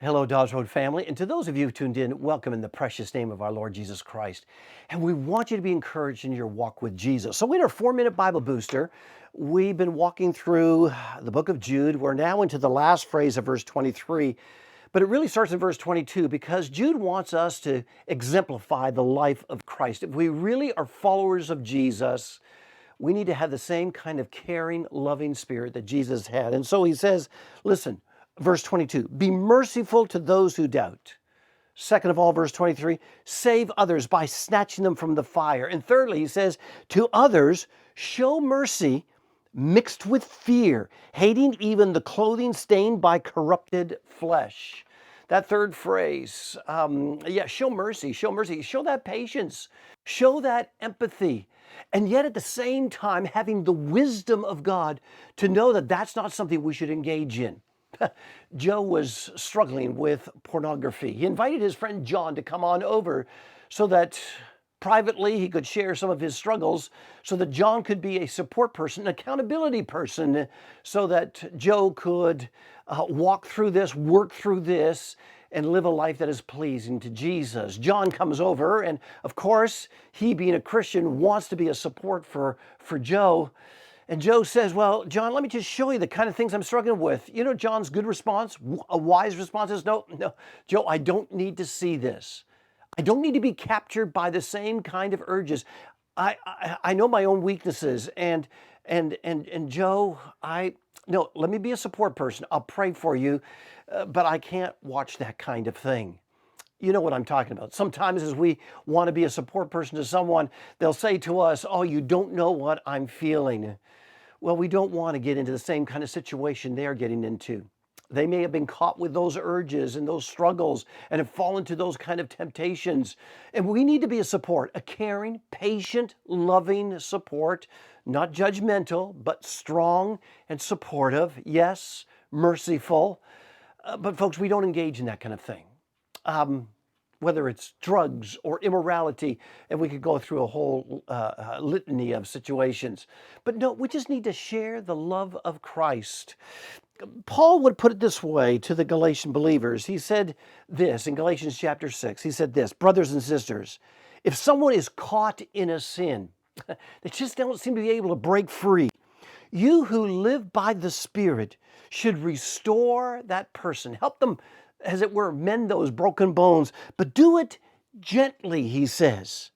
Hello, Dodge Road family. And to those of you who tuned in, welcome in the precious name of our Lord Jesus Christ. And we want you to be encouraged in your walk with Jesus. So, in our 4-minute Bible booster, we've been walking through the book of Jude. We're now into the last phrase of verse 23. But it really starts in verse 22 because Jude wants us to exemplify the life of Christ. If we really are followers of Jesus, we need to have the same kind of caring, loving spirit that Jesus had. And so he says, listen, verse 22, be merciful to those who doubt. Second of all, verse 23, save others by snatching them from the fire. And thirdly, he says, to others, show mercy mixed with fear, hating even the clothing stained by corrupted flesh. That third phrase, show mercy, show that patience, show that empathy. And yet at the same time, having the wisdom of God to know that that's not something we should engage in. Joe was struggling with pornography. He invited his friend John to come on over so that privately he could share some of his struggles, so that John could be a support person, an accountability person, so that Joe could walk through this, work through this, and live a life that is pleasing to Jesus. John comes over, and of course, he being a Christian wants to be a support for Joe. And Joe says, well, John, let me just show you the kind of things I'm struggling with. You know, John's good response, a wise response is, no, Joe, I don't need to see this. I don't need to be captured by the same kind of urges. I know my own weaknesses, and Joe, no, let me be a support person. I'll pray for you, but I can't watch that kind of thing. You know what I'm talking about. Sometimes as we want to be a support person to someone, they'll say to us, oh, you don't know what I'm feeling. Well, we don't want to get into the same kind of situation they're getting into. They may have been caught with those urges and those struggles and have fallen to those kind of temptations. And we need to be a support, a caring, patient, loving support, not judgmental, but strong and supportive. Yes, merciful. But folks, we don't engage in that kind of thing. Whether it's drugs or immorality, and we could go through a whole litany of situations. But no, we just need to share the love of Christ. Paul would put it this way to the Galatian believers. He said this in Galatians chapter 6. He said this, brothers and sisters, if someone is caught in a sin, they just don't seem to be able to break free. You who live by the Spirit should restore that person, help them, as it were, mend those broken bones, but do it gently, he says.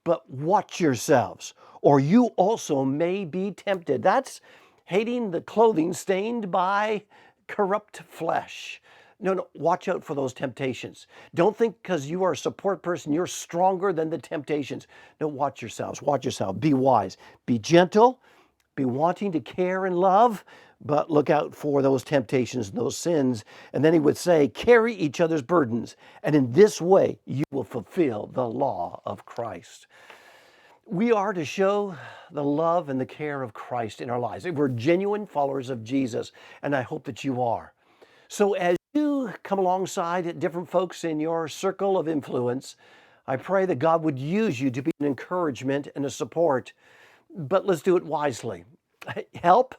But watch yourselves, or you also may be tempted. That's hating the clothing stained by corrupt flesh. No, watch out for those temptations. Don't think because you are a support person, you're stronger than the temptations. No, watch yourselves, watch yourself. Be wise, be gentle, be wanting to care and love, but look out for those temptations and those sins. And then he would say, carry each other's burdens, and in this way you will fulfill the law of Christ. We are to show the love and the care of Christ in our lives. We're genuine followers of Jesus, and I hope that you are. So as you come alongside different folks in your circle of influence, I pray that God would use you to be an encouragement and a support. But let's do it wisely. Help,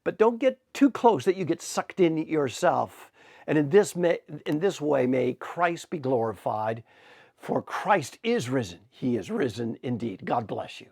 but don't get too close that you get sucked in yourself. And in this way, may Christ be glorified. For Christ is risen. He is risen indeed. God bless you.